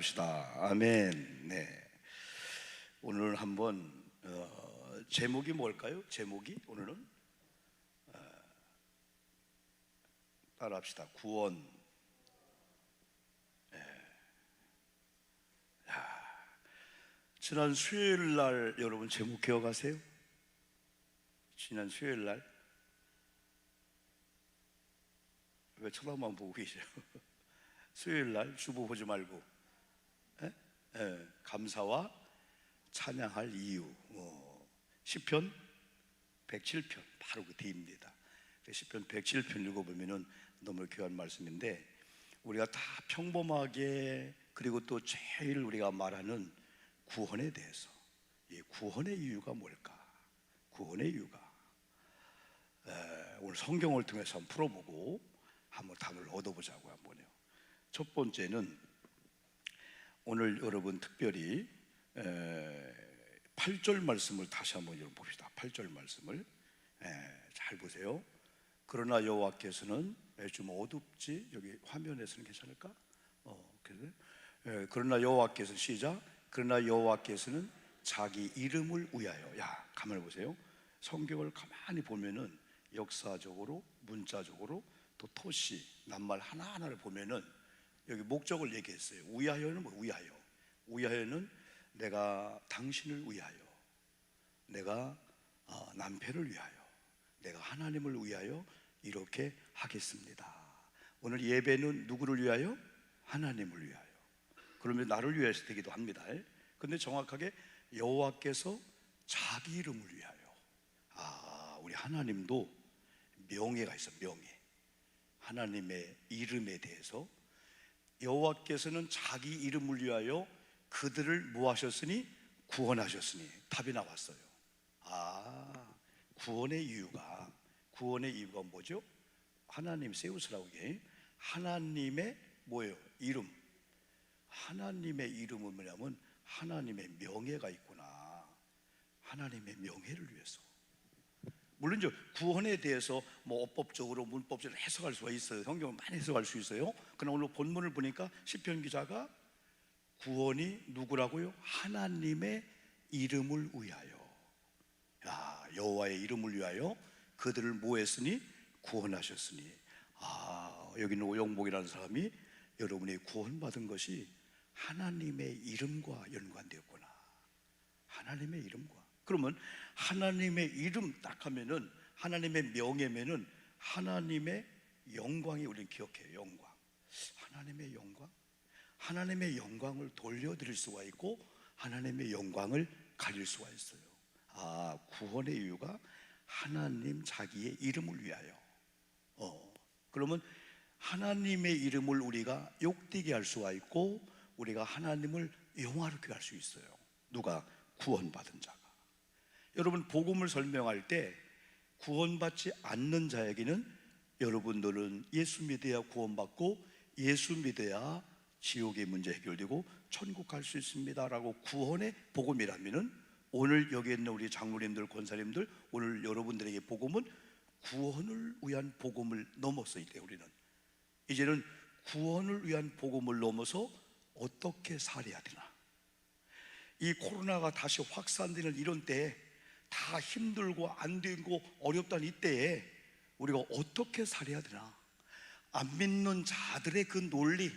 합시다. 아멘. 네. 오늘 한번 제목이 뭘까요? 제목이 오늘은 따라합시다. 구원. 네. 지난 수요일 날 여러분 제목 기억하세요? 지난 수요일 날 왜 쳐다만 보고 계세요? 수요일 날 주보 보지 말고 감사와 찬양할 이유. 시편 107편 바로 그 뒤입니다. 시편 107편 읽어보면은 너무 귀한 말씀인데, 우리가 다 평범하게, 그리고 또 제일 우리가 말하는 구원에 대해서, 이 구원의 이유가 뭘까? 구원의 이유가 오늘 성경을 통해서 한번 풀어보고 한번 답을 얻어보자고 한번요. 첫 번째는 오늘 여러분 특별히 8절 말씀을 다시 한번 봅시다. 8절 말씀을 잘 보세요. 그러나 여호와께서는 좀 어둡지? 여기 화면에서는 괜찮을까? 그러나 여호와께서는, 시작. 그러나 여호와께서는 자기 이름을 위하여. 가만히 보세요. 성경을 가만히 보면은 역사적으로, 문자적으로, 또 토시, 낱말 하나하나를 보면은 여기 목적을 얘기했어요. 위하여는 뭐 위하여? 위하여는 내가 당신을 위하여, 내가 남편을 위하여, 내가 하나님을 위하여 이렇게 하겠습니다. 오늘 예배는 누구를 위하여? 하나님을 위하여. 그러면 나를 위해서 되기도 합니다. 근데 정확하게 여호와께서 자기 이름을 위하여. 우리 하나님도 명예가 있어. 명예. 하나님의 이름에 대해서 여호와께서는 자기 이름을 위하여 그들을 뭐 하셨으니? 구원하셨으니. 답이 나왔어요. 구원의 이유가 뭐죠? 하나님 세우스라고 게 하나님의 뭐예요? 이름. 하나님의 이름은 뭐냐면 하나님의 명예가 있구나. 하나님의 명예를 위해서. 물론 이제 구원에 대해서 뭐 어법적으로, 문법적으로 해석할 수가 있어요. 성경을 많이 해석할 수 있어요. 그러나 오늘 본문을 보니까 시편 기자가 구원이 누구라고요? 하나님의 이름을 위하여. 여호와의 이름을 위하여 그들을 뭐 했으니? 구원하셨으니. 여기 있는 오영복이라는 사람이 여러분이 구원받은 것이 하나님의 이름과 연관되었구나. 하나님의 이름과. 그러면 하나님의 이름 딱 하면은, 하나님의 명예면은 하나님의 영광이 우리는 기억해요. 영광. 하나님의 영광. 하나님의 영광을 돌려드릴 수가 있고 하나님의 영광을 가릴 수가 있어요. 구원의 이유가 하나님 자기의 이름을 위하여. 그러면 하나님의 이름을 우리가 욕되게 할 수가 있고 우리가 하나님을 영화롭게 할 수 있어요. 누가? 구원받은 자가. 여러분, 복음을 설명할 때 구원받지 않는 자에게는 여러분들은 예수 믿어야 구원받고 예수 믿어야 지옥의 문제 해결되고 천국 갈 수 있습니다 라고 구원의 복음이라면은, 오늘 여기 있는 우리 장로님들, 권사님들, 오늘 여러분들에게 복음은 구원을 위한 복음을 넘어서 이제 우리는 이제는 구원을 위한 복음을 넘어서 어떻게 살아야 되나. 이 코로나가 다시 확산되는 이런 때에 다 힘들고 안 되고 어렵다는 이때에 우리가 어떻게 살아야 되나. 안 믿는 자들의 그 논리,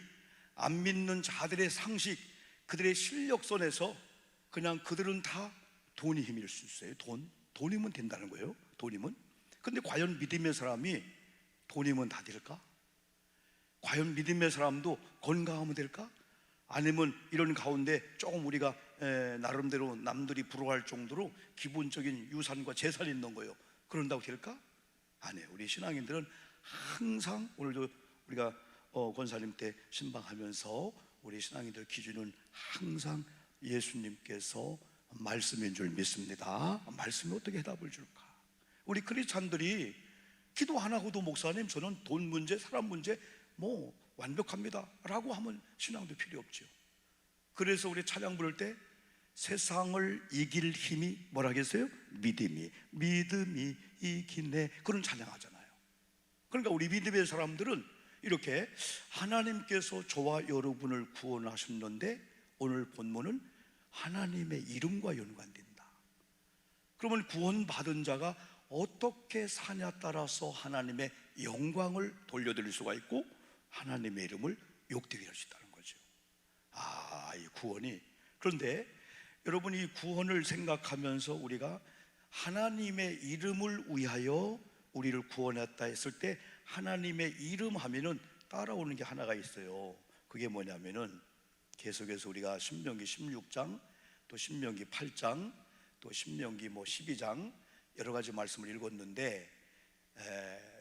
안 믿는 자들의 상식, 그들의 실력선에서 그냥 그들은 다 돈이 힘일 수 있어요. 돈이면 된다는 거예요. 돈이면. 근데 과연 믿음의 사람이 돈이면 다 될까? 과연 믿음의 사람도 건강하면 될까? 아니면 이런 가운데 조금 우리가 나름대로 남들이 부러워할 정도로 기본적인 유산과 재산이 있는 거예요. 그런다고 될까? 아니에요. 우리 신앙인들은 항상, 오늘도 우리가 권사님 때 신방하면서 우리 신앙인들 기준은 항상 예수님께서 말씀인 줄 믿습니다. 말씀이 어떻게 해답을 줄까? 우리 크리스찬들이 기도 안 하고도 목사님 저는 돈 문제, 사람 문제 뭐 완벽합니다 라고 하면 신앙도 필요 없죠. 그래서 우리 찬양 부를 때 세상을 이길 힘이 뭐라겠어요? 믿음이 이기네, 그런 찬양하잖아요. 그러니까 우리 믿음의 사람들은 이렇게 하나님께서 저와 여러분을 구원하셨는데 오늘 본문은 하나님의 이름과 연관된다. 그러면 구원받은 자가 어떻게 사냐 따라서 하나님의 영광을 돌려드릴 수가 있고 하나님의 이름을 욕되게 할 수 있다는 거죠. 이 구원이. 그런데 여러분, 이 구원을 생각하면서 우리가 하나님의 이름을 위하여 우리를 구원했다 했을 때 하나님의 이름 하면은 따라오는 게 하나가 있어요. 그게 뭐냐면은 계속해서 우리가 신명기 16장 또 신명기 8장 또 신명기 12장 여러 가지 말씀을 읽었는데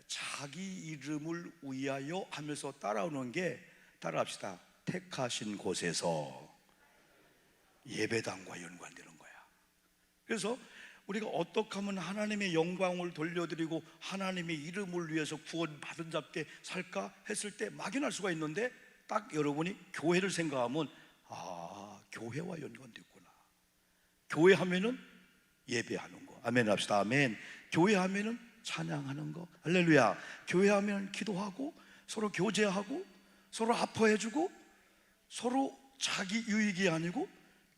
자기 이름을 위하여 하면서 따라오는 게, 따라합시다, 택하신 곳에서 예배당과 연관되는 거야. 그래서 우리가 어떻게 하면 하나님의 영광을 돌려드리고 하나님의 이름을 위해서 구원받은 자께 살까 했을 때 막연할 수가 있는데 딱 여러분이 교회를 생각하면 교회와 연관됐구나. 교회 하면은 예배하는 거, 아멘 합시다. 아멘. 교회 하면은 찬양하는 거, 할렐루야. 교회 하면 기도하고 서로 교제하고 서로 아파해주고 서로 자기 유익이 아니고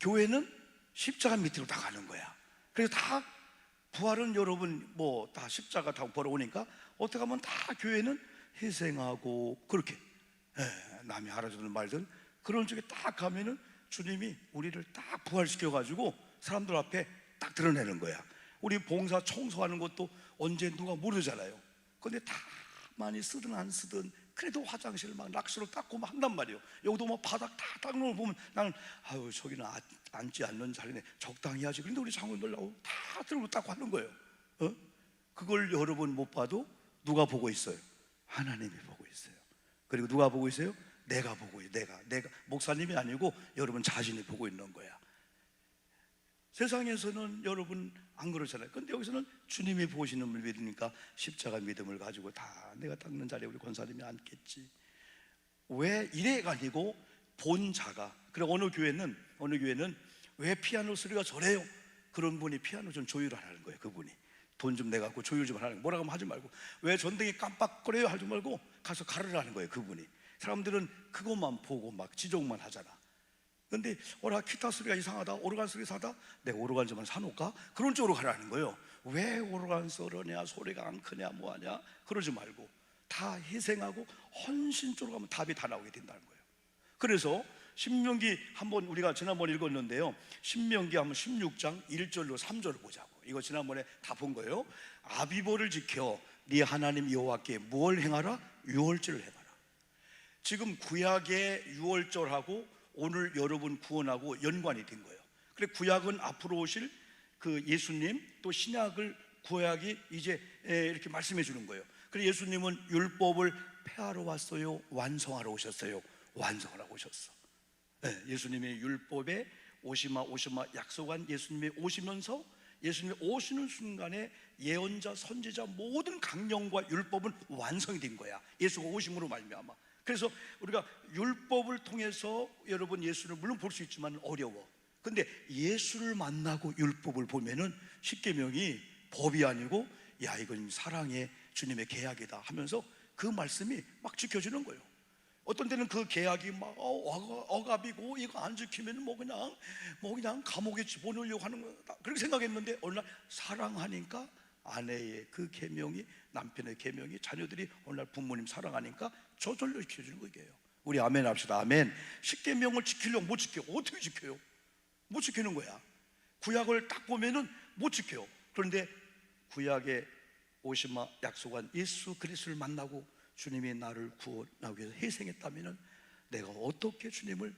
교회는 십자가 밑으로 다 가는 거야. 그래서 다 부활은 여러분 다 십자가 다 벌어오니까 어떻게 하면 다 교회는 희생하고 그렇게 남이 알아주는 말들 그런 쪽에 딱 가면은 주님이 우리를 딱 부활시켜가지고 사람들 앞에 딱 드러내는 거야. 우리 봉사 청소하는 것도 언제 누가 모르잖아요. 근데 다 많이 쓰든 안 쓰든 그래도 화장실 막 락스로 닦고 막 한단 말이에요. 여기도 바닥 다 닦는 걸 보면 나는 저기는 앉지 않는 자리네, 적당히 하지. 그런데 우리 장로들 다 들고 닦고 하는 거예요. 그걸 여러분 못 봐도 누가 보고 있어요? 하나님이 보고 있어요. 그리고 누가 보고 있어요? 내가 보고 있어요. 내가 목사님이 아니고 여러분 자신이 보고 있는 거야. 세상에서는 여러분 안 그러잖아요. 근데 여기서는 주님이 보시는 걸 믿으니까 십자가 믿음을 가지고 다 내가 닦는 자리에 우리 권사님이 앉겠지. 왜 이래가 아니고 본자가. 그리고 어느 교회는 왜 피아노 소리가 저래요? 그런 분이 피아노 좀 조율하라는 거예요. 그분이 돈 좀 내갖고 조율 좀 하라는 거예요. 뭐라고 하면 하지 말고, 왜 전등이 깜빡거려요? 하지 말고 가서 가르라는 거예요. 그분이. 사람들은 그것만 보고 막 지적만 하잖아. 근데 기타 소리가 이상하다, 오르간 소리 이상하다, 내가 오르간 좀 사놓을까? 그런 쪽으로 가라는 거예요. 왜 오르간 소리냐, 소리가 안 크냐, 뭐하냐, 그러지 말고 다 희생하고 헌신적으로 가면 답이 다 나오게 된다는 거예요. 그래서 신명기 한번 우리가 지난번에 읽었는데요, 신명기 한번 16장 1절로 3절을 보자고. 이거 지난번에 다 본 거예요. 아비보를 지켜 네 하나님 여호와께 무엇을 행하라? 유월절을 행하라. 지금 구약의 유월절하고 오늘 여러분 구원하고 연관이 된 거예요. 그래, 구약은 앞으로 오실 그 예수님, 또 신약을 구약이 이제 이렇게 말씀해 주는 거예요. 그래, 예수님은 율법을 폐하러 왔어요? 완성하러 오셨어요? 완성하러 오셨어. 예수님의 율법에 오시마 약속한 예수님이 오시면서 예수님이 오시는 순간에 예언자, 선지자 모든 강령과 율법은 완성이 된 거야. 예수가 오심으로 말미암아. 그래서 우리가 율법을 통해서 여러분 예수를 물론 볼 수 있지만 어려워. 근데 예수를 만나고 율법을 보면은 십계명이 법이 아니고 이건 사랑의 주님의 계약이다 하면서 그 말씀이 막 지켜지는 거예요. 어떤 때는 그 계약이 막 억압이고 이거 안 지키면 그냥 감옥에 집어넣으려고 하는 거다, 그렇게 생각했는데 어느 날 사랑하니까 아내의 그 계명이, 남편의 계명이, 자녀들이 어느 날 부모님 사랑하니까 저절로 지켜주는 거예요. 우리 아멘 합시다. 아멘. 십계명을 지키려고 못 지켜. 어떻게 지켜요? 못 지키는 거야. 구약을 딱 보면은 못 지켜요. 그런데 구약에 오시마 약속한 예수 그리스도를 만나고 주님이 나를 구원하기 위해서 희생했다면은 내가 어떻게 주님을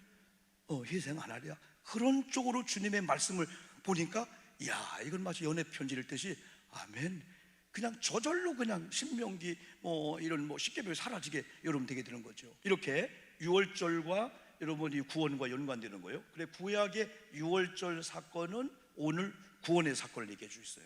희생 안 하랴? 그런 쪽으로 주님의 말씀을 보니까 이건 마치 연애 편지 읽듯이 아멘. 그냥 저절로 그냥 신명기 이런 십계명이 사라지게 여러분 되게 되는 거죠. 이렇게 유월절과 여러분이 구원과 연관되는 거예요. 그래, 구약의 유월절 사건은 오늘 구원의 사건을 얘기해 주셨어요.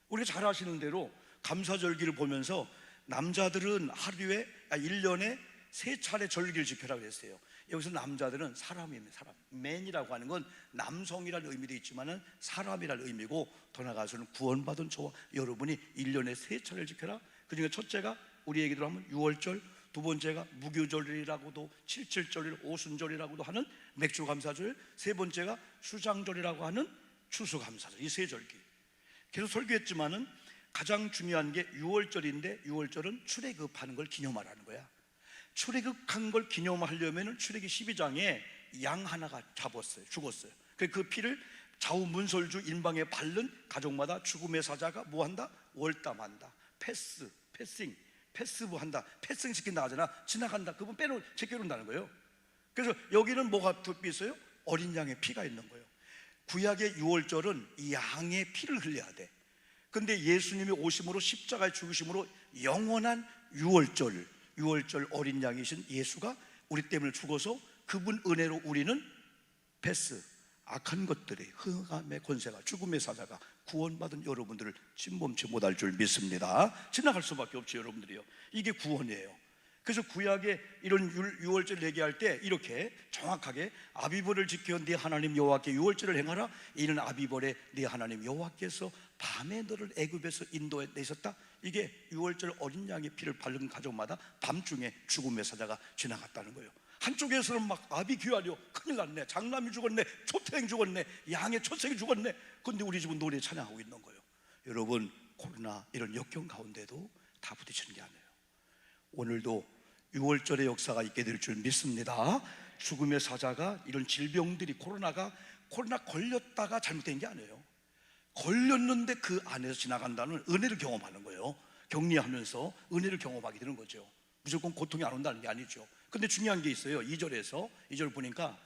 우리가 잘 아시는 대로 감사절기를 보면서 남자들은 하루에 1년에 3차례 절기를 지켜라고 했어요. 여기서 남자들은 사람입니다. 사람. 맨이라고 하는 건 남성이라는 의미도 있지만은 사람이라는 의미고, 더 나아가서는 구원받은 저와 여러분이 1년에 3차례를 지켜라. 그 중에 첫째가 우리 얘기로 하면 유월절, 두 번째가 무교절이라고도, 칠칠절, 오순절이라고도 하는 맥주감사절, 세 번째가 수장절이라고 하는 추수감사절. 이 세 절기 계속 설교했지만은 가장 중요한 게 유월절인데, 유월절은 출애굽하는 걸 기념하라는 거야. 출애굽한 걸 기념하려면은 출애굽기 12장에 양 하나가 죽었어요. 그 피를 좌우 문설주 인방에 바른 가족마다 죽음의 사자가 뭐한다? 월담한다. 패스부한다. 패싱 시킨다 하잖아. 지나간다. 그분 제껴놓는다는 거예요. 그래서 여기는 뭐가 있어요? 어린 양의 피가 있는 거예요. 구약의 유월절은 이 양의 피를 흘려야 돼. 근데 예수님이 오심으로, 십자가에 죽으심으로 영원한 유월절 어린 양이신 예수가 우리 때문에 죽어서 그분 은혜로 우리는 악한 것들의 흥함의 권세가, 죽음의 사자가 구원받은 여러분들을 침범치 못할 줄 믿습니다. 지나갈 수밖에 없죠, 여러분들이요. 이게 구원이에요. 그래서 구약에 이런 유월절 얘기할 때 이렇게 정확하게 아비벌을 지켜 네 하나님 여호와께 유월절을 행하라. 이는 아비벌에 네 하나님 여호와께서 밤에 너를 애굽에서 인도해 내셨다. 이게 유월절 어린 양의 피를 바른 가족마다 밤중에 죽음의 사자가 지나갔다는 거예요. 한쪽에서는 막 아비 귀하려, 큰일 났네, 장남이 죽었네, 초태행 죽었네, 양의 초생이 죽었네. 근데 우리 집은 노래 찬양하고 있는 거예요. 여러분, 코로나 이런 역경 가운데도 다 부딪히는 게 아니에요. 오늘도 6월절의 역사가 있게 될 줄 믿습니다. 죽음의 사자가, 이런 질병들이, 코로나 걸렸다가 잘못된 게 아니에요. 걸렸는데 그 안에서 지나간다는 은혜를 경험하는 거예요. 격리하면서 은혜를 경험하게 되는 거죠. 무조건 고통이 안 온다는 게 아니죠. 근데 중요한 게 있어요. 2절 보니까,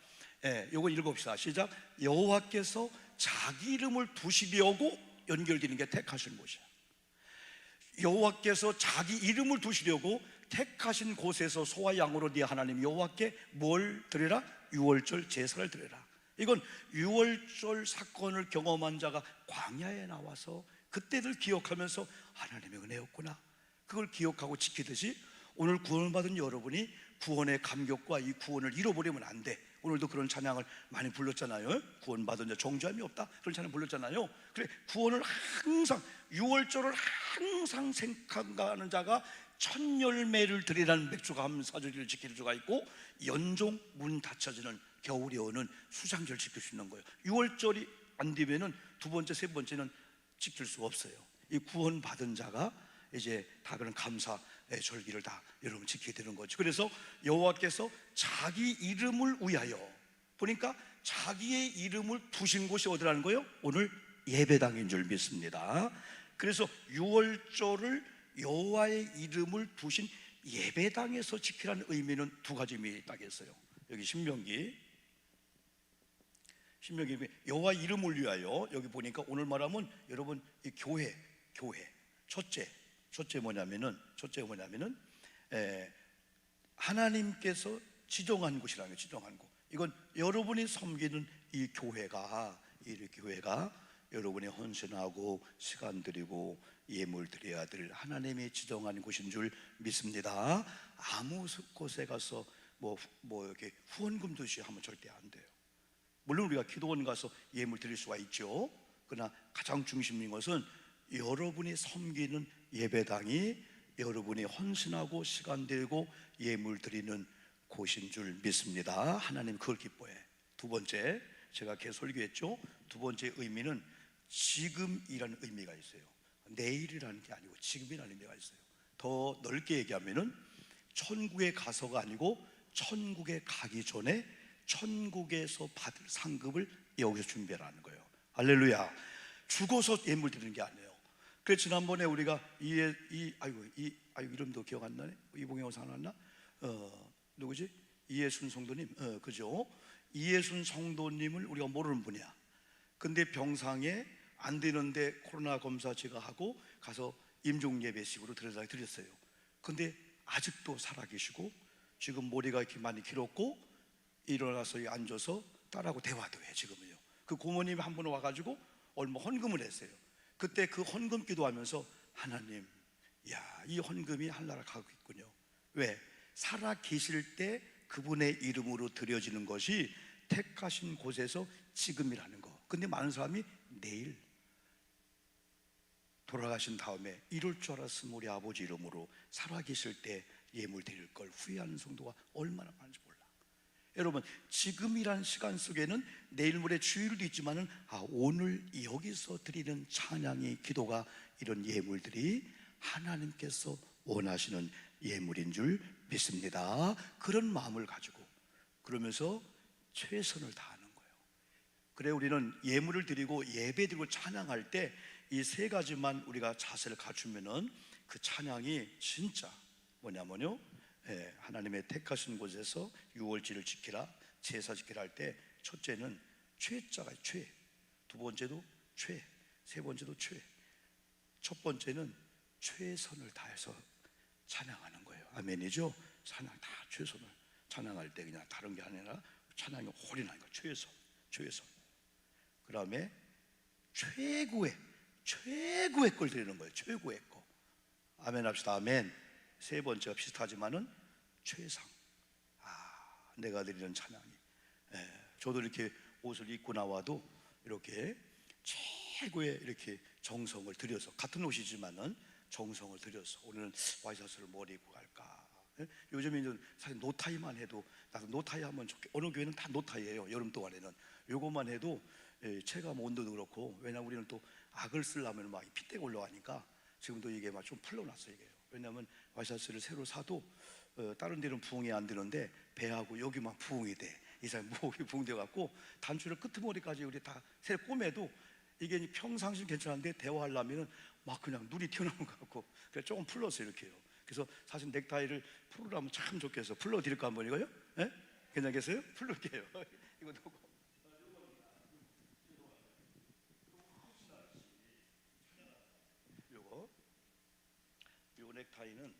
요거 읽어봅시다. 시작. 여호와께서 자기 이름을 두시려고 연결되는 게 택하신 곳이야. 여호와께서 자기 이름을 두시려고 택하신 곳에서 소와 양으로 네 하나님 여호와께 뭘 드려라? 유월절 제사를 드려라. 이건 유월절 사건을 경험한 자가 광야에 나와서 그때를 기억하면서 하나님의 은혜였구나, 그걸 기억하고 지키듯이 오늘 구원을 받은 여러분이 구원의 감격과 이 구원을 잃어버리면 안 돼. 오늘도 그런 찬양을 많이 불렀잖아요. 구원받은 자 정죄함이 없다, 그런 찬양 불렀잖아요. 그래, 구원을 항상, 유월절을 항상 생각하는 자가 첫 열매를 드리라는 맥주감사절을 지킬 수가 있고, 연종 문 닫혀지는 겨울이 오는 수장절 지킬 수 있는 거예요. 유월절이 안 되면은 두 번째, 세 번째는 지킬 수가 없어요. 이 구원받은 자가 이제 다 그런 감사의 절기를 다 여러분 지키게 되는 거죠. 그래서 여호와께서 자기 이름을 위하여, 보니까 자기의 이름을 두신 곳이 어디라는 거예요? 오늘 예배당인 줄 믿습니다. 그래서 유월절을 여호와의 이름을 두신 예배당에서 지키라는 의미는 두 가지 의미가 있다겠어요. 여기 신명기 여호와 이름을 위하여, 여기 보니까 오늘 말하면 여러분 이 교회 첫째 뭐냐면은 하나님께서 지정한 곳이라는 거예요. 지정한 곳. 이건 여러분이 섬기는 이 교회가 여러분이 헌신하고 시간 드리고 예물 드려야 될 하나님이 지정한 곳인 줄 믿습니다. 아무 곳에 가서 뭐 이렇게 후원금 드시 하면 절대 안 돼요. 물론 우리가 기도원 가서 예물 드릴 수가 있죠. 그러나 가장 중심인 것은 여러분이 섬기는 예배당이 여러분이 헌신하고 시간 들고 예물 드리는 곳인 줄 믿습니다. 하나님 그걸 기뻐해. 두 번째, 제가 계속 설교했죠. 두 번째 의미는 지금이라는 의미가 있어요. 내일이라는 게 아니고 지금이라는 의미가 있어요. 더 넓게 얘기하면은 천국에 가서가 아니고 천국에 가기 전에 천국에서 받을 상급을 여기서 준비하라는 거예요. 할렐루야. 죽어서 예물 드리는 게 아니에요. 그래서 지난번에 우리가 이름도 기억 안 나네. 이봉영 사놨나? 누구지? 이예순 성도님. 그죠? 이예순 성도님을 우리가 모르는 분이야. 근데 병상에 안 되는데 코로나 검사 제가 하고 가서 임종 예배식으로 드렸어요. 근데 아직도 살아계시고 지금 머리가 이렇게 많이 길었고 일어나서 앉아서 딸하고 대화도 해 지금은요. 그 고모님이 한 번 와가지고 얼마 헌금을 했어요. 그때 그 헌금 기도하면서 하나님, 이 헌금이 하늘나라 가고 있군요. 왜? 살아 계실 때 그분의 이름으로 드려지는 것이 택하신 곳에서 지금이라는 거. 근데 많은 사람이 내일 돌아가신 다음에 이럴 줄 알았으면 우리 아버지 이름으로 살아 계실 때 예물 드릴 걸 후회하는 성도가 얼마나 많은지 몰라. 여러분, 지금이란 시간 속에는 내일 모레 주일도 있지만은 오늘 여기서 드리는 찬양이, 기도가, 이런 예물들이 하나님께서 원하시는 예물인 줄 믿습니다. 그런 마음을 가지고 그러면서 최선을 다하는 거예요. 그래, 우리는 예물을 드리고 예배 드리고 찬양할 때 이 세 가지만 우리가 자세를 갖추면은 그 찬양이 진짜 뭐냐면요, 하나님의 택하신 곳에서 유월절을 지키라, 제사 지키라 할 때 첫째는 최자가 최, 두 번째도 최, 세 번째도 최, 첫 번째는 최선을 다해서 찬양하는 거예요. 아멘이죠? 찬양 다 최선을, 찬양할 때 그냥 다른 게 아니라 찬양이 홀인하는 거예요. 최선. 그 다음에 최고의 걸 드리는 거예요. 최고의 거. 아멘 합시다. 아멘. 세 번째가 비슷하지만은 최상. 내가 드리는 찬양이, 저도 이렇게 옷을 입고 나와도 이렇게 최고의 이렇게 정성을 들여서, 같은 옷이지만은 정성을 들여서 오늘은 와이셔츠를 뭘 입고 갈까. 요즘에는 사실 노타이만 해도, 나도 노타이 하면 좋게, 어느 교회는 다 노타이예요. 여름 동안에는 요것만 해도 체감 온도도 그렇고, 왜냐면 우리는 또 악을 쓰려면 막 핏대가 올라가니까 지금도 이게 막 좀 풀러놨어요. 이게요. 왜냐면 와이셔츠를 새로 사도 다른 데는 부응이 안 되는데 배하고 여기만 부응이 돼. 이상 목이 부응돼 갖고 단추를 끄트머리까지 우리 다 새로 꼬매도 이게 평상시 괜찮은데 대화하려면은 막 그냥 눈이 튀어나오는 것 같고, 그래서 조금 풀러서 이렇게요. 그래서 사실 넥타이를 풀으라면 참 좋겠어. 풀러 드릴까 한번 이거요? 예? 괜찮겠어요? 풀을게요. 이거 놓고. 요 넥타이는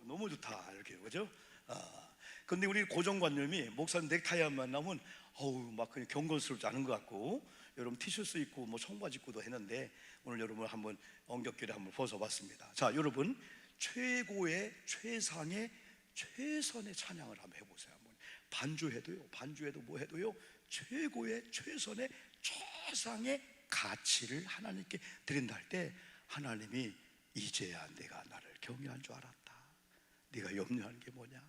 너무 좋다 이렇게, 그죠? 근데 우리 고정관념이 목사님 넥타이 안 만나면 막 그냥 경건스럽지 않은 것 같고, 여러분 티셔츠 입고 뭐 청바지 입고도 했는데 오늘 여러분 한번 엉겹결에 한번 벗어봤습니다. 자, 여러분, 최고의 최상의 최선의 찬양을 한번 해보세요. 한번 반주해도 뭐 해도요, 최고의 최선의 최상의 가치를 하나님께 드린다 할 때 하나님이 이제야 내가 나를 경외한 줄 알았다. 네가 염려하는 게 뭐냐?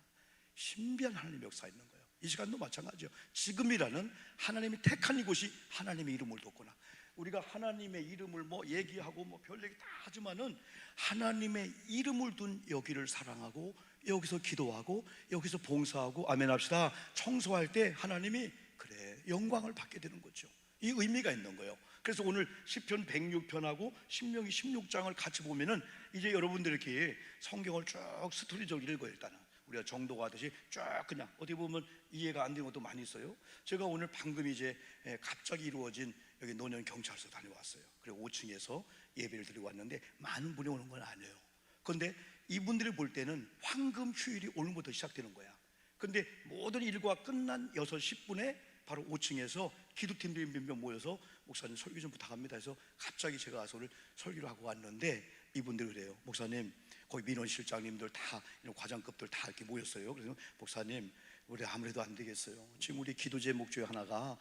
신비한 하나님의 역사 있는 거예요. 이 시간도 마찬가지죠. 지금이라는 하나님이 택한 이곳이 하나님의 이름을 뒀구나. 우리가 하나님의 이름을 뭐 얘기하고 뭐 별 얘기 다 하지만은 하나님의 이름을 둔 여기를 사랑하고, 여기서 기도하고, 여기서 봉사하고, 아멘 합시다. 청소할 때 하나님이 그래 영광을 받게 되는 거죠. 이 의미가 있는 거예요. 그래서 오늘 시편 106편하고 신명기 16장을 같이 보면은 이제 여러분들 이렇게 성경을 쭉 스토리적으로 읽어요. 일단은 우리가 정도가 하듯이 쭉 그냥 어디 보면 이해가 안 되는 것도 많이 있어요. 제가 오늘 방금 이제 갑자기 이루어진 여기 노년 경찰서 다녀왔어요. 그리고 5층에서 예배를 드리고 왔는데 많은 분이 오는 건 아니에요. 그런데 이분들이 볼 때는 황금 휴일이 오늘부터 시작되는 거야. 근데 모든 일과 끝난 6시 10분에 바로 5층에서 기도팀들이 몇 명 모여서 목사님 설교 좀 부탁합니다 해서 갑자기 제가 와서 오늘 설교를 하고 왔는데, 이분들 그래요. 목사님, 거기 민원 실장님들 다 이런 과장급들 다 이렇게 모였어요. 그래서 목사님, 우리 아무래도 안 되겠어요. 지금 우리 기도 제목 중에 하나가,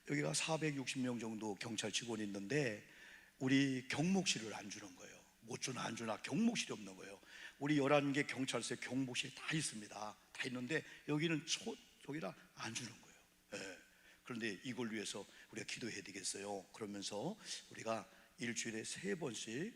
여기가 460명 정도 경찰 직원이 있는데 우리 경목실을 안 주는 거예요. 못 주나 안 주나 경목실이 없는 거예요. 우리 11개 경찰서에 경목실이 다 있습니다. 다 있는데 여기는 저기라 안 주는 거예요. 그런데 이걸 위해서 우리가 기도해야 되겠어요. 그러면서 우리가 일주일에 세 번씩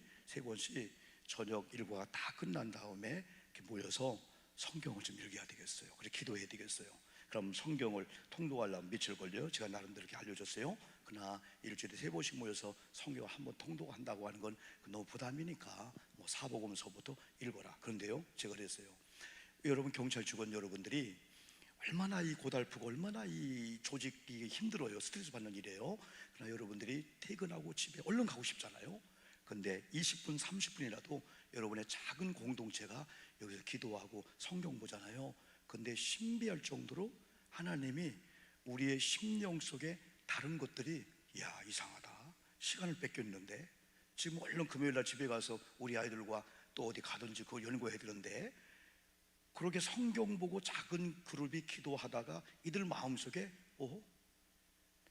저녁 일과가 다 끝난 다음에 이렇게 모여서 성경을 좀 읽어야 되겠어요. 그래 기도해야 되겠어요. 그럼 성경을 통독하려면 며칠 걸려요? 제가 나름대로 이렇게 알려줬어요. 그러나 일주일에 세 번씩 모여서 성경을 한번 통독한다고 하는 건 너무 부담이니까 뭐 사복음서부터 읽어라. 그런데요, 제가 그랬어요. 여러분 경찰 직원 여러분들이 얼마나 이 고달프고 얼마나 이 조직이 힘들어요. 스트레스 받는 일이에요. 그러나 여러분들이 퇴근하고 집에 얼른 가고 싶잖아요. 근데 20분 30분이라도 여러분의 작은 공동체가 여기서 기도하고 성경 보잖아요. 근데 신비할 정도로 하나님이 우리의 심령 속에 다른 것들이, 야 이상하다, 시간을 뺏겼는데 지금 얼른 금요일날 집에 가서 우리 아이들과 또 어디 가든지 그걸 연구해야 되는데, 그렇게 성경 보고 작은 그룹이 기도하다가 이들 마음속에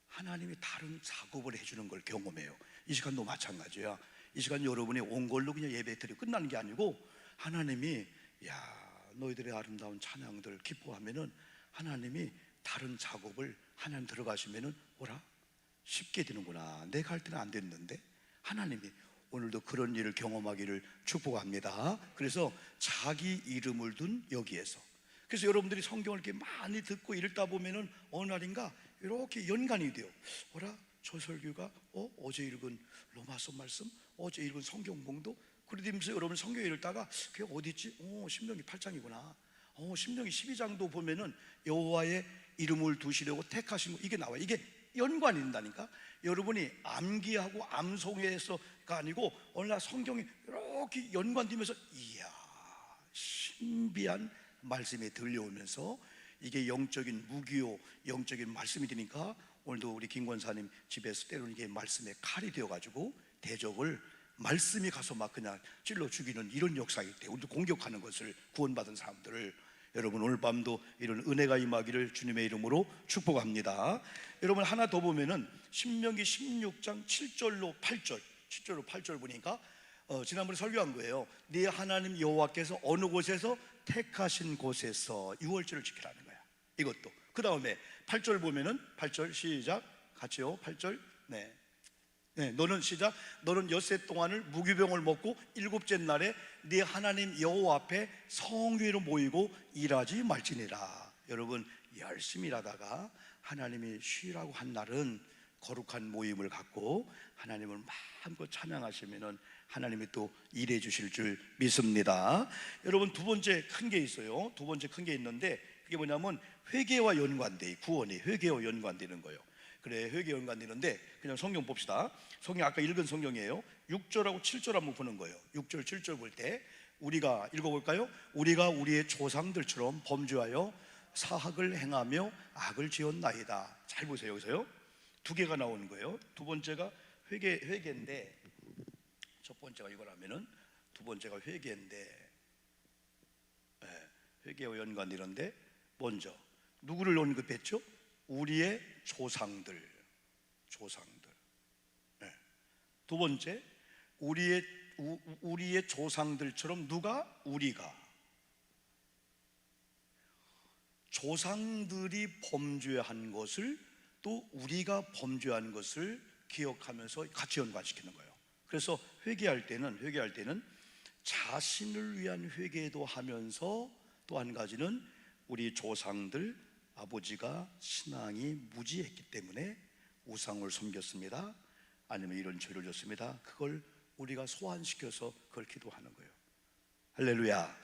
하나님이 다른 작업을 해주는 걸 경험해요. 이 시간도 마찬가지야. 이 시간 여러분이 온 걸로 그냥 예배 드리고 끝나는 게 아니고, 하나님이 너희들의 아름다운 찬양들 기뻐하면은 하나님이 다른 작업을 하나님 들어가시면은 쉽게 되는구나. 내가 할 때는 안 됐는데 하나님이 오늘도 그런 일을 경험하기를 축복합니다. 그래서 자기 이름을 둔 여기에서, 그래서 여러분들이 성경을 이렇게 많이 듣고 읽다 보면은 어느 날인가 이렇게 연관이 돼요. 저 설교가 어제 읽은 로마서 말씀, 어제 읽은 성경 봉도, 그러면서 여러분 성경 읽다가 그게 어디 있지? 신명기 8장이구나. 신명기 12장도 보면은 여호와의 이름을 두시려고 택하신 거, 이게 나와요. 이게 연관이 된다니까. 여러분이 암기하고 암송해서가 아니고 어느 날 성경이 이렇게 연관되면서 이야, 신비한 말씀이 들려오면서 이게 영적인 무기요, 영적인 말씀이 되니까 오늘도 우리 김 권사님 집에서 때로는 이게 말씀의 칼이 되어가지고 대적을 말씀이 가서 막 그냥 찔러 죽이는 이런 역사이기 때문에 우리도 공격하는 것을, 구원받은 사람들을, 여러분 오늘 밤도 이런 은혜가 임하기를 주님의 이름으로 축복합니다. 여러분 하나 더 보면은 신명기 16장 7절로 8절 보니까 지난번에 설교한 거예요. 네 하나님 여호와께서 어느 곳에서 택하신 곳에서 유월절을 지키라는 거야. 이것도 그 다음에 8절 보면은 8절 시작 같이요. 8절 너는 엿새 동안을 무기병을 먹고 일곱째 날에 네 하나님 여호와 앞에 성회로 모이고 일하지 말지니라. 여러분 열심히 일하다가 하나님이 쉬라고 한 날은 거룩한 모임을 갖고 하나님을 마음껏 찬양하시면은 하나님이 또 일해 주실 줄 믿습니다. 여러분 두 번째 큰 게 있어요. 두 번째 큰 게 있는데 그게 뭐냐면 회개와 연관돼. 구원이 회개와 연관되는 거예요. 그래, 회개 연관되는데 그냥 성경 봅시다. 성경 아까 읽은 성경이에요. 6절하고 7절 한번 보는 거예요. 6절 7절 볼 때 우리가 읽어볼까요? 우리가 우리의 조상들처럼 범죄하여 사악을 행하며 악을 지었나이다. 잘 보세요. 여기서요 두 개가 나오는 거예요. 두 번째가 회개인데, 첫 번째가 이거라면은 두 번째가 회개인데, 회개와 연관되는데 먼저 누구를 언급했죠? 우리의 조상들. 두 번째 우리의 조상들처럼 우리가 조상들이 범죄한 것을 또 우리가 범죄한 것을 기억하면서 같이 연관시키는 거예요. 그래서 회개할 때는 자신을 위한 회개도 하면서 또 한 가지는 우리 조상들, 아버지가 신앙이 무지했기 때문에 우상을 섬겼습니다, 아니면 이런 죄를 졌습니다. 그걸 우리가 소환시켜서 그걸 기도하는 거예요. 할렐루야.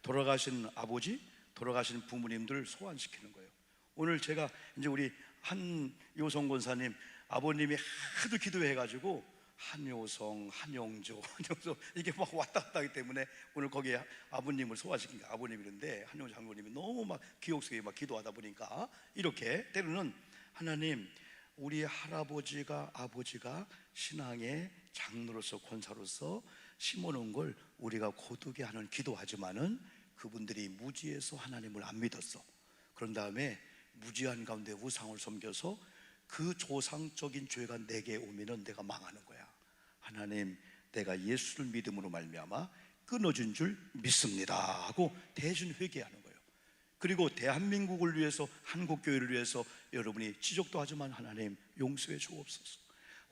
돌아가신 아버지, 돌아가신 부모님들 소환시키는 거예요. 오늘 제가 이제 우리 한요성 권사님 아버님이 하도 기도해가지고 한요성, 한영조 이게 막 왔다 갔다 하기 때문에 오늘 거기에 아버님을 소환시킨 거예요. 아버님이런데 한영조 장로님이 너무 막 기억 속에 막 기도하다 보니까 이렇게 때로는 하나님, 우리 할아버지가 아버지가 신앙의 장로로서 권사로서 심어놓은 걸 우리가 거두게 하는 기도하지만은 그분들이 무지해서 하나님을 안 믿었어. 그런 다음에 무지한 가운데 우상을 섬겨서 그 조상적인 죄가 내게 오면은 내가 망하는 거야. 하나님, 내가 예수를 믿음으로 말미암아 끊어진 줄 믿습니다 하고 대신 회개하는 거예요. 그리고 대한민국을 위해서, 한국교회를 위해서 여러분이 지적도 하지만 하나님 용서해 주옵소서.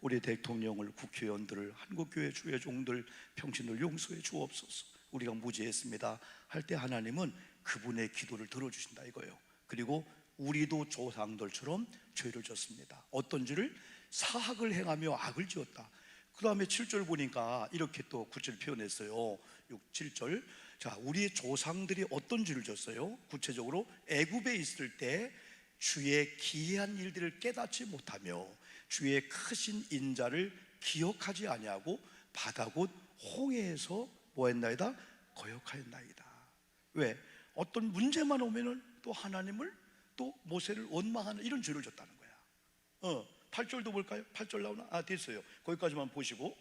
우리 대통령을, 국회의원들을, 한국교회 주회종들, 평신들 용서해 주옵소서. 우리가 무지했습니다 할 때 하나님은 그분의 기도를 들어주신다 이거예요. 그리고 우리도 조상들처럼 죄를 졌습니다. 어떤 죄를? 사악을 행하며 악을 지었다. 그 다음에 7절 보니까 이렇게 또 구체를 표현했어요. 6, 7절. 자, 우리의 조상들이 어떤 죄를 졌어요? 구체적으로 애굽에 있을 때 주의 기이한 일들을 깨닫지 못하며 주의 크신 인자를 기억하지 아니하고 바다 곧 홍해에서 뭐했나이다? 거역하였나이다. 왜? 어떤 문제만 오면은 또 하나님을, 또 모세를 원망하는 이런 죄를 졌다는 거야. 8절도 볼까요? 8절 나오나? 됐어요. 거기까지만 보시고.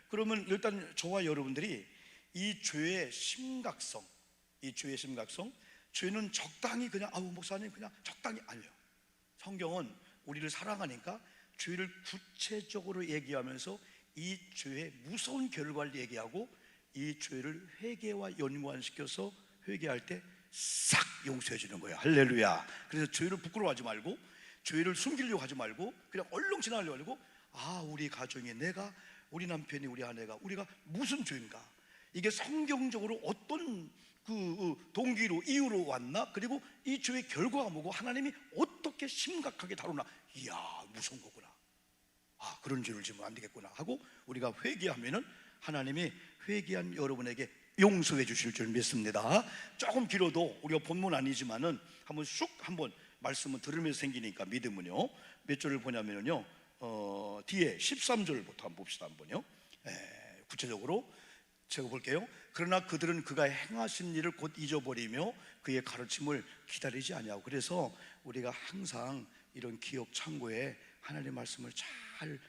그러면 일단 저와 여러분들이 이 죄의 심각성, 죄는 적당히 그냥 목사님 그냥 적당히, 아니에요. 성경은 우리를 사랑하니까 죄를 구체적으로 얘기하면서 이 죄의 무서운 결과를 얘기하고 이 죄를 회개와 연관시켜서 회개할 때 싹 용서해 주는 거예요. 할렐루야. 그래서 죄를 부끄러워하지 말고, 죄를 숨기려고 하지 말고, 그냥 얼렁 지나가려고 하고, 우리 가정에 내가, 우리 남편이, 우리 아내가, 우리가 무슨 죄인가, 이게 성경적으로 어떤 동기로, 이유로 왔나, 그리고 이 죄의 결과가 뭐고 하나님이 어떻게 심각하게 다루나, 이야 무서운 거구나, 그런 죄를 지면 안 되겠구나 하고 우리가 회개하면은 하나님이 회개한 여러분에게 용서해 주실 줄 믿습니다. 조금 길어도 우리가 본문 아니지만은 한번 말씀을 들으면서 생기니까 믿음은요, 몇 절을 보냐면요, 뒤에 13절부터 한번 봅시다. 한번요. 구체적으로 제가 볼게요. 그러나 그들은 그가 행하신 일을 곧 잊어버리며 그의 가르침을 기다리지 아니하고. 그래서 우리가 항상 이런 기억 창고에 하나님의 말씀을 잘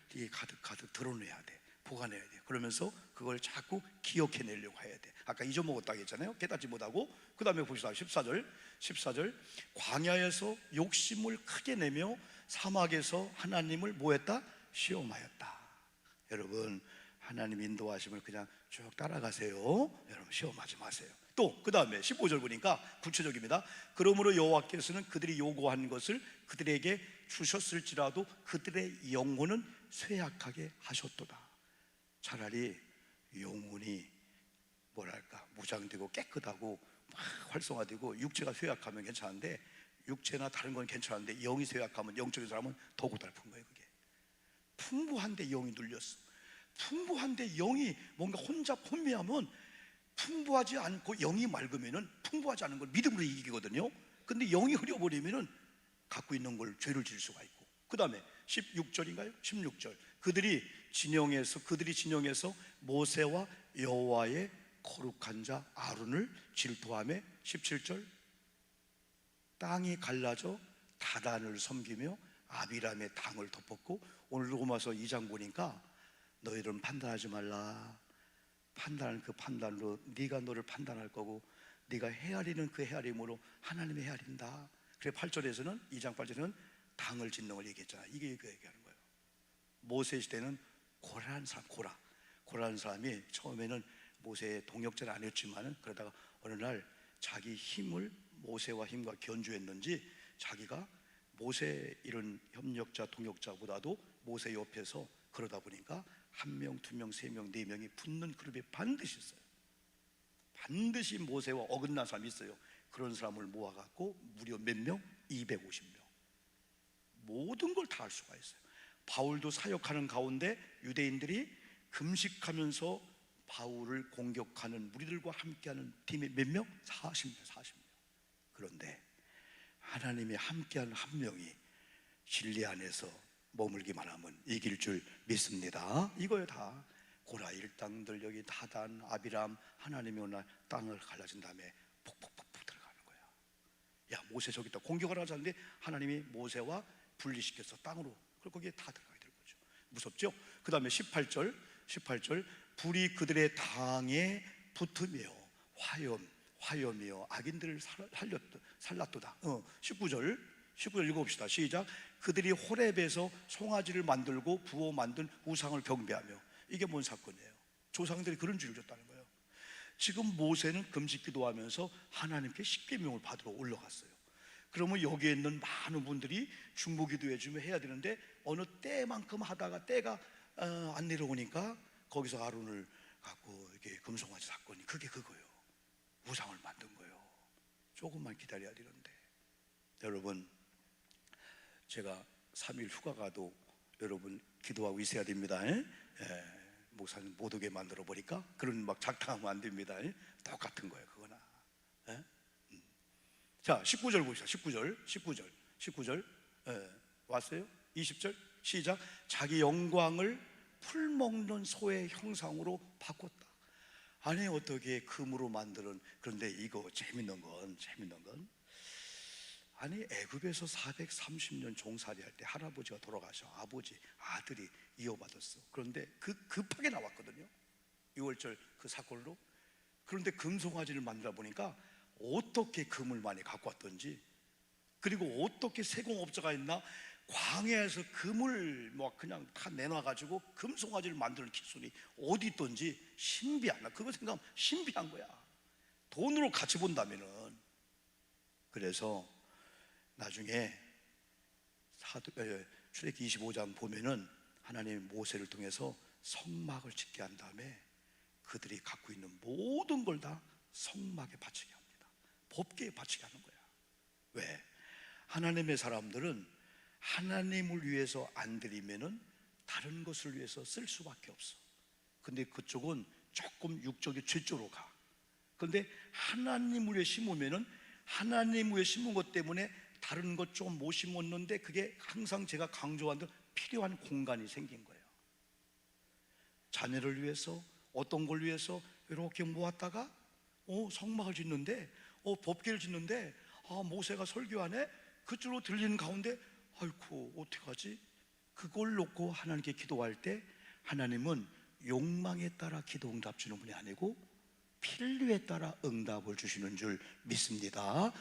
가득 드러내야 돼, 보관해야 돼. 그러면서 그걸 자꾸 기억해내려고 해야 돼. 아까 잊어먹었다고 했잖아요. 깨닫지 못하고. 그 다음에 봅시다. 14절 광야에서 욕심을 크게 내며 사막에서 하나님을 뭐했다? 시험하였다. 여러분, 하나님 인도하심을 그냥 쭉 따라가세요. 여러분 시험하지 마세요. 또 그 다음에 15절 보니까 구체적입니다. 그러므로 여호와께서는 그들이 요구한 것을 그들에게 주셨을지라도 그들의 영혼은 쇠약하게 하셨도다. 차라리 영혼이 뭐랄까 무장되고 깨끗하고 막 활성화되고 육체가 쇠약하면 괜찮은데, 육체나 다른 건 괜찮은데 영이 쇠약하면, 영적인 사람은 더 고달픈 거예요. 그게 풍부한데 영이 눌렸어. 풍부한데 영이 뭔가 혼미하면, 풍부하지 않고 영이 맑으면은 풍부하지 않은 걸 믿음으로 이기거든요. 근데 영이 흐려버리면은 갖고 있는 걸 죄를 지을 수가 있고. 그 다음에 16절인가요? 16절 그들이 진영에서 모세와 여호와의 거룩한 자 아론을 질투하며, 17절 땅이 갈라져 다단을 섬기며 아비람의 당을 덮었고. 오늘 로마서 2장 보니까 너희들은 판단하지 말라. 판단하는 그 판단으로 네가 너를 판단할 거고, 네가 헤아리는 그 헤아림으로 하나님이 헤아린다. 그래 8절에서는, 2장 8절에는 당을 짓는 걸 얘기했잖아. 이게 얘기하는 거예요. 모세 시대는 고라는 사람이 처음에는 모세의 동역자는 아니었지만은, 그러다가 어느 날 자기 힘을 모세와 힘과 견주했는지 자기가 모세 이런 협력자 동역자보다도 모세 옆에서 그러다 보니까 1명, 2명, 3명, 4명이 붙는 그룹이 반드시 있어요. 반드시 모세와 어긋난 사람이 있어요. 그런 사람을 모아갖고 무려 몇 명? 250명. 모든 걸 다 할 수가 있어요. 바울도 사역하는 가운데 유대인들이 금식하면서 바울을 공격하는 무리들과 함께하는 팀이 몇 명? 40명. 그런데 하나님이 함께하는 한 명이 진리 안에서 머물기만 하면 이길 줄 믿습니다. 이거요 다. 고라 일당들, 여기 다단, 아비람, 하나님이 오늘 땅을 갈라진 다음에 폭폭폭 들어가는 거야. 야 모세 저기 있다, 공격을 하자는데 하나님이 모세와 분리시켜서 땅으로, 그리고 거기에 다 들어가게 될 거죠. 무섭죠? 그 다음에 18절 불이 그들의 당에 붙으며 화염이여 악인들을 살랐도다. 19절 읽어봅시다. 시작. 그들이 호렙에서 송아지를 만들고 부어 만든 우상을 경배하며. 이게 뭔 사건이에요? 조상들이 그런 죄를 졌다는 거예요. 지금 모세는 금식 기도하면서 하나님께 십계명을 받으러 올라갔어요. 그러면 여기에 있는 많은 분들이 중보기도 해주며 해야 되는데, 어느 때만큼 하다가 때가 안 내려오니까 거기서 아론을 갖고 이렇게 금송아지 사건이, 그게 그거예요. 우상을 만든 거예요. 조금만 기다려야 되는데. 여러분, 제가 3일 휴가 가도 여러분 기도하고 있어야 됩니다. 목사님 못 오게 만들어 버릴까? 그런 막 작당하면 안 됩니다. 똑같은 거예요 그거나. 자 19절 보시죠. 19절 왔어요? 20절 시작. 자기 영광을 풀먹는 소의 형상으로 바꿨다. 아니 어떻게 금으로 만드는. 그런데 이거 재밌는 건 아니 애굽에서 430년 종살이 할 때 할아버지가 돌아가셔 아버지 아들이 이어받았어. 그런데 급하게 나왔거든요. 6월절 그 사건으로. 그런데 금송아지를 만들어 보니까 어떻게 금을 많이 갖고 왔던지, 그리고 어떻게 세공업자가 있나 광야에서 금을 뭐 그냥 다 내놔가지고 금송아지를 만드는 기술이 어디 있던지 신비한 나 그거 생각하면 신비한 거야. 돈으로 같이 본다면은. 그래서 나중에 출애굽기 25장 보면은 하나님이 모세를 통해서 성막을 짓게 한 다음에 그들이 갖고 있는 모든 걸 다 성막에 바치게 합니다. 법궤에 바치게 하는 거야. 왜? 하나님의 사람들은 하나님을 위해서 안 드리면은 다른 것을 위해서 쓸 수밖에 없어. 근데 그쪽은 조금 육적인 죄쪽으로 가. 그런데 하나님을 위해 심으면은 하나님 위해 심은 것 때문에 다른 것 좀 못 심었는데 그게 항상 제가 강조한 대로 필요한 공간이 생긴 거예요. 자녀를 위해서 어떤 걸 위해서 이렇게 모았다가 성막을 짓는데 법궤를 짓는데 모세가 설교하네. 그쪽으로 들리는 가운데 아이고 어떡하지? 그걸 놓고 하나님께 기도할 때 하나님은 욕망에 따라 기도 응답 주는 분이 아니고 필요에 따라 응답을 주시는 줄 믿습니다.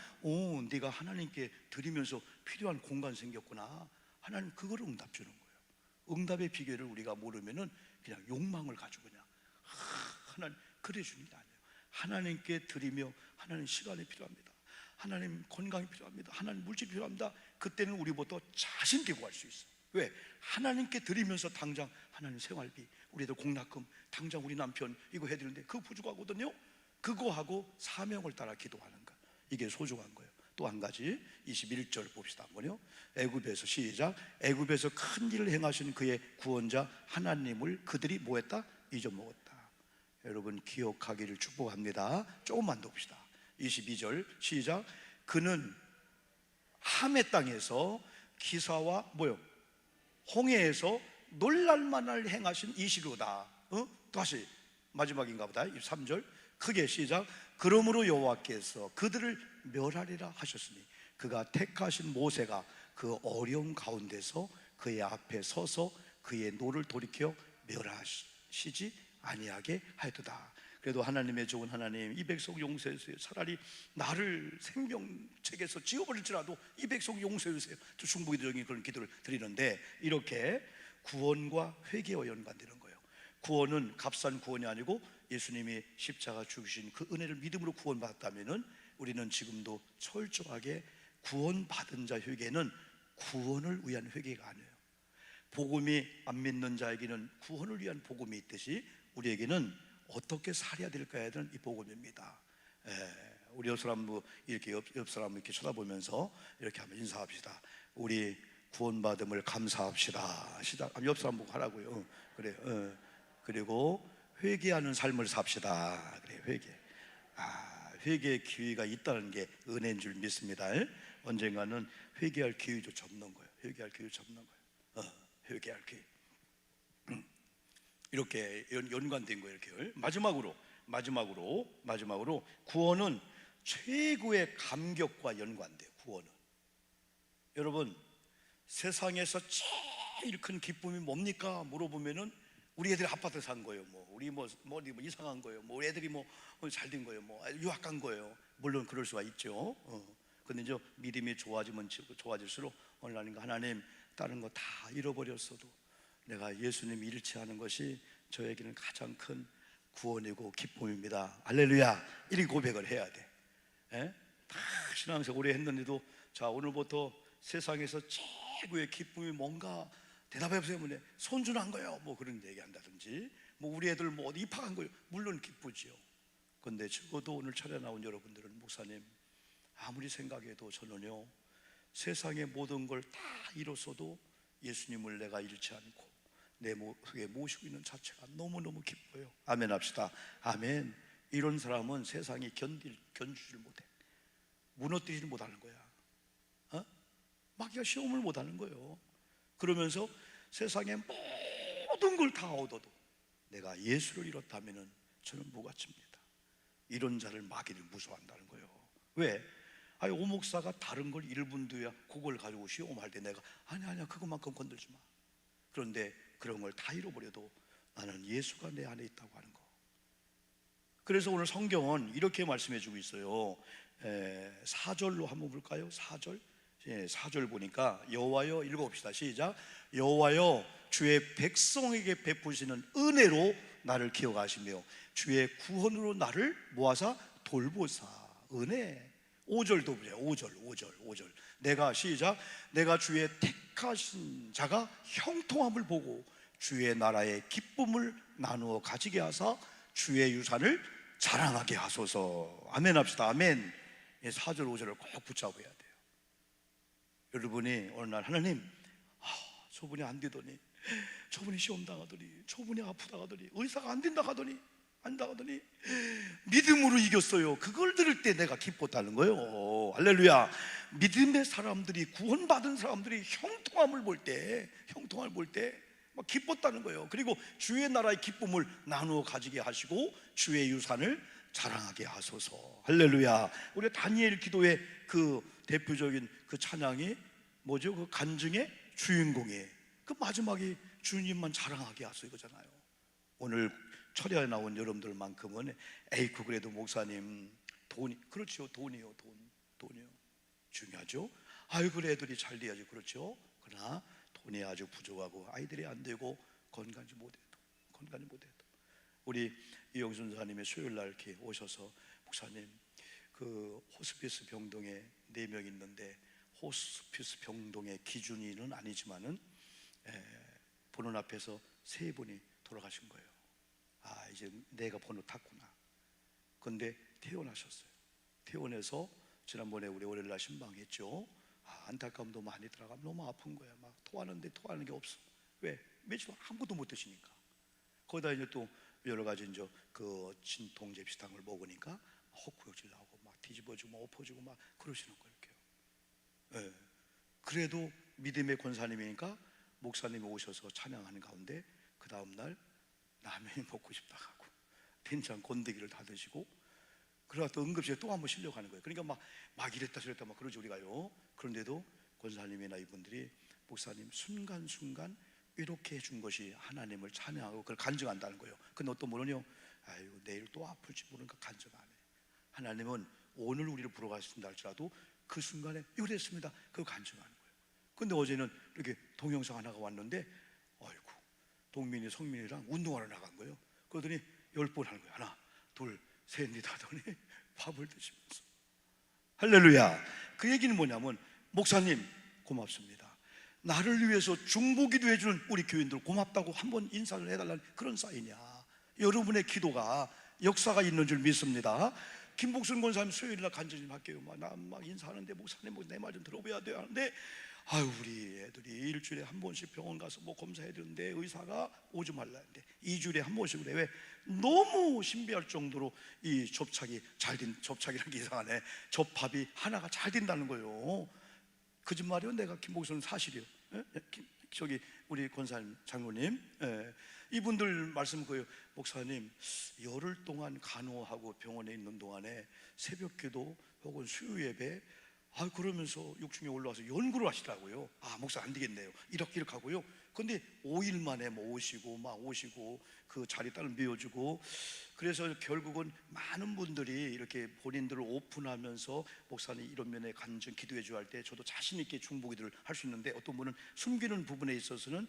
네가 하나님께 드리면서 필요한 공간 생겼구나. 하나님 그걸 응답 주는 거예요. 응답의 비결을 우리가 모르면은 그냥 욕망을 가지고 그냥 하나님 그래 주는 게 아니에요. 하나님께 드리며 하나님 시간이 필요합니다. 하나님 건강이 필요합니다. 하나님 물질이 필요합니다. 그때는 우리부터 자신 있게 구할 수 있어. 왜? 하나님께 드리면서 당장 하나님 생활비, 우리 애들 공납금, 당장 우리 남편 이거 해야 되는데 그거 부족하거든요. 그거 하고 사명을 따라 기도하는 거, 이게 소중한 거예요. 또 한 가지 21절 봅시다. 한번요. 애굽에서 시작. 애굽에서 큰 일을 행하신 그의 구원자 하나님을 그들이 뭐했다? 잊어먹었다. 여러분 기억하기를 축복합니다. 조금만 더 봅시다. 22절 시작. 그는 함의 땅에서 기사와 뭐요? 홍해에서 놀랄만할 행하신 이시로다. 다시 마지막인가 보다. 23절 크게 시작. 그러므로 여호와께서 그들을 멸하리라 하셨으니 그가 택하신 모세가 그 어려운 가운데서 그의 앞에 서서 그의 노를 돌이켜 멸하시지 아니하게 하였도다. 그래도 하나님의 좋은 하나님, 이 백성 용서해 주세요. 차라리 나를 생명책에서 지워버릴지라도 이 백성 용서해 주세요. 저 중보기도적인 그런 기도를 드리는데 이렇게 구원과 회개와 연관되는 거예요. 구원은 값싼 구원이 아니고 예수님이 십자가 죽으신 그 은혜를 믿음으로 구원받았다면은 우리는 지금도 철저하게 구원받은 자 회개는 구원을 위한 회개가 아니에요. 복음이 안 믿는 자에게는 구원을 위한 복음이 있듯이 우리에게는 어떻게 살아야 될까에 대한 이 복음입니다. 우리 옆 사람 이렇게 옆 사람 이렇게 쳐다보면서 이렇게 한번 인사합시다. 우리 구원받음을 감사합시다. 시작. 옆 사람 보고 하라고요. 그래. 그리고 회개하는 삶을 삽시다. 그래. 회개. 회개의 기회가 있다는 게 은혜인 줄 믿습니다. 언젠가는 회개할 기회조차 없는 거예요. 회개할 기회조차 없는 거예요. 회개할 기회. 이렇게 연관된 거예요. 이렇게. 마지막으로 구원은 최고의 감격과 연관돼요. 구원은. 여러분 세상에서 제일 큰 기쁨이 뭡니까? 물어보면은 우리 애들이 아파트 산 거예요. 우리 뭐 이상한 거예요. 우리 애들이 잘 된 거예요. 유학 간 거예요. 물론 그럴 수가 있죠. 근데 이제 믿음이 좋아질수록 하나님과 하나님 다른 거 다 잃어버렸어도 내가 예수님 잃지 않은 것이 저에게는 가장 큰 구원이고 기쁨입니다. 할렐루야. 이렇게 고백을 해야 돼. 다 신앙생활 오래 했는데도 자 오늘부터 세상에서 최고의 기쁨이 뭔가 대답해 보세요. 손주 난 거예요. 그런 얘기 한다든지 우리 애들 어디 입학한 거예요. 물론 기쁘지요. 그런데 적어도 오늘 차례 나온 여러분들은 목사님 아무리 생각해도 저는요 세상의 모든 걸 다 잃었어도 예수님을 내가 잃지 않고 내 속에 모시고 있는 자체가 너무너무 기뻐요. 아멘 합시다. 아멘. 이런 사람은 세상이 견주질 못해. 무너뜨리지 못하는 거야. 마귀가 시험을 못하는 거예요. 그러면서 세상의 모든 걸 다 얻어도 내가 예수를 잃었다면 저는 무가치입니다. 이런 자를 마귀를 무서워한다는 거예요. 왜? 오 목사가 다른 걸 잃을 분도야 그걸 가지고 시험할 때 내가 아니야 그것만큼 건들지 마. 그런데 그런 걸 다 잃어버려도 나는 예수가 내 안에 있다고 하는 거. 그래서 오늘 성경은 이렇게 말씀해 주고 있어요. 4절로 한번 볼까요? 4절 4절 보니까 여호와여, 읽어봅시다. 시작. 여호와여, 주의 백성에게 베푸시는 은혜로 나를 기억하시며 주의 구원으로 나를 모아사 돌보사. 은혜. 5절도 보세요. 5절. 내가, 시작. 내가 주의 택하신 자가 형통함을 보고 주의 나라의 기쁨을 나누어 가지게 하사 주의 유산을 자랑하게 하소서. 아멘 합시다. 아멘. 4절 5절을 꼭 붙잡아야 돼요. 여러분이 어느 날 하나님, 저분이 안 되더니, 저분이 시험 당하더니, 저분이 아프다 하더니, 의사가 안 된다 하더니 믿음으로 이겼어요. 그걸 들을 때 내가 기뻤다는 거예요. 할렐루야. 믿음의 사람들이, 구원받은 사람들이 형통함을 볼 때 막 기뻤다는 거예요. 그리고 주의 나라의 기쁨을 나누어 가지게 하시고 주의 유산을 자랑하게 하소서. 할렐루야. 우리 다니엘 기도의 그 대표적인 그 찬양이 뭐죠? 그 간증의 주인공이에요. 그 마지막에 주님만 자랑하게 하소서 이거잖아요. 오늘 철야에 나온 여러분들만큼은 에이쿠 그래도 목사님 돈이, 그렇죠. 돈이요. 중요하죠. 아이고 애들이 잘 돼야지. 그렇죠. 그러나 돈이 아주 부족하고 아이들이 안 되고 건강이 못해도 우리 이영순 선생님이 수요일날 이렇게 오셔서 목사님 그 호스피스 병동에 4명 있는데 호스피스 병동의 기준이는 아니지만은 보는 앞에서 3분이 돌아가신 거예요. 이제 내가 번호 탔구나. 근데 퇴원하셨어요. 퇴원해서 지난번에 우리 월요일날 신방했죠. 안타까움도 많이 들어가면 너무 아픈 거야. 막 토하는데 토하는 게 없어. 왜? 며칠 동안 아무것도 못 드시니까. 거기다 이제 또 여러 가지 이제 그 진통제 비슷한 걸 먹으니까 헛구역질 나오고 막 뒤집어지고 막 엎어지고 막 그러시는 거예요. 이렇게요. 그래도 믿음의 권사님이니까 목사님이 오셔서 찬양하는 가운데 그 다음날 라면이 먹고 싶다 하고 된장 건더기를 다 드시고 그러다 또 응급실에 또 한 번 실려가는 거예요. 그러니까 막 이랬다 저랬다 막 그러지 우리가요. 그런데도 권사님이나 이분들이 목사님 순간순간 이렇게 해준 것이 하나님을 찬양하고 그걸 간증한다는 거예요. 근데 어떤 분은요, 아이고 내일 또 아플지 모르니까 간증 안 해. 하나님은 오늘 우리를 부러 가신다 할지라도 그 순간에 이랬습니다. 그거 간증하는 거예요. 근데 어제는 이렇게 동영상 하나가 왔는데 아이고 동민이 성민이랑 운동하러 나간 거예요. 그러더니 10번 하는 거예요. 하나 둘 셋 넷 하더니 밥을 드시면서 할렐루야. 그 얘기는 뭐냐면 목사님 고맙습니다. 나를 위해서 중보기도 해주는 우리 교인들 고맙다고 한번 인사를 해달라는 그런 사인이야. 여러분의 기도가 역사가 있는 줄 믿습니다. 김복순 권사님 수요일날 간증 좀 할게요. 나 인사하는데 목사님 내 말 좀 들어봐야 돼요 하는데 우리 애들이 일주일에 한 번씩 병원 가서 검사해야 되는데 의사가 오지 말라는데 2주일에 한 번씩 그래. 왜? 너무 신비할 정도로 이 접착이 잘 된, 접착이라는 게 이상하네. 접합이 하나가 잘 된다는 거예요. 거짓말이요? 내가 김복순은 사실이요. 저기 우리 권사님 장로님, 이분들 말씀 거예요. 목사님 열흘 동안 간호하고 병원에 있는 동안에 새벽기도 혹은 수요예배 그러면서 6층에 올라와서 연구를 하시더라고요. 목사 안 되겠네요. 이렇게 하고요. 근데 5일 만에 오시고 그 자리 따로 메워주고 그래서 결국은 많은 분들이 이렇게 본인들을 오픈하면서 목사님 이런 면에 간증 기도해 줘야 할 때 저도 자신 있게 중보기도를 할 수 있는데 어떤 분은 숨기는 부분에 있어서는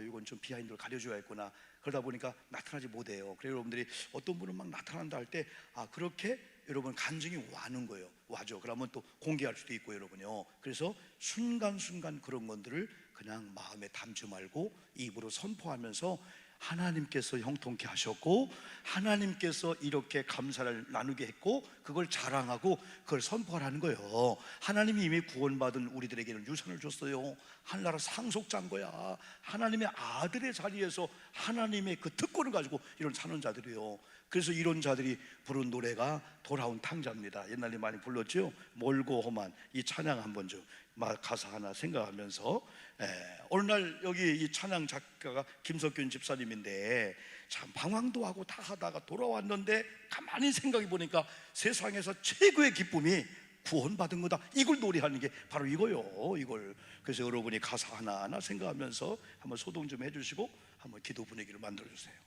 이건 좀 비하인드를 가려줘야겠구나. 그러다 보니까 나타나지 못해요. 그래서 여러분들이 어떤 분은 막 나타난다 할 때 그렇게 여러분 간증이 와는 거예요. 와죠. 그러면 또 공개할 수도 있고 여러분요. 그래서 순간순간 그런 것들을 그냥 마음에 담지 말고 입으로 선포하면서 하나님께서 형통케 하셨고 하나님께서 이렇게 감사를 나누게 했고 그걸 자랑하고 그걸 선포하라는 거예요. 하나님이 이미 구원받은 우리들에게는 유산을 줬어요. 하늘나라 상속자인 거야. 하나님의 아들의 자리에서 하나님의 그 특권을 가지고 이런 사는 자들이에요. 그래서 이런 자들이 부른 노래가 돌아온 탕자입니다. 옛날에 많이 불렀죠. 멀고 험한 이 찬양 한번 좀 가사 하나 생각하면서 어느 날 여기 이 찬양 작가가 김석균 집사님인데 참 방황도 하고 다 하다가 돌아왔는데 가만히 생각해 보니까 세상에서 최고의 기쁨이 구원받은 거다. 이걸 노래하는 게 바로 이거요. 이걸. 그래서 여러분이 가사 하나하나 생각하면서 한번 소동 좀 해주시고 한번 기도 분위기를 만들어 주세요.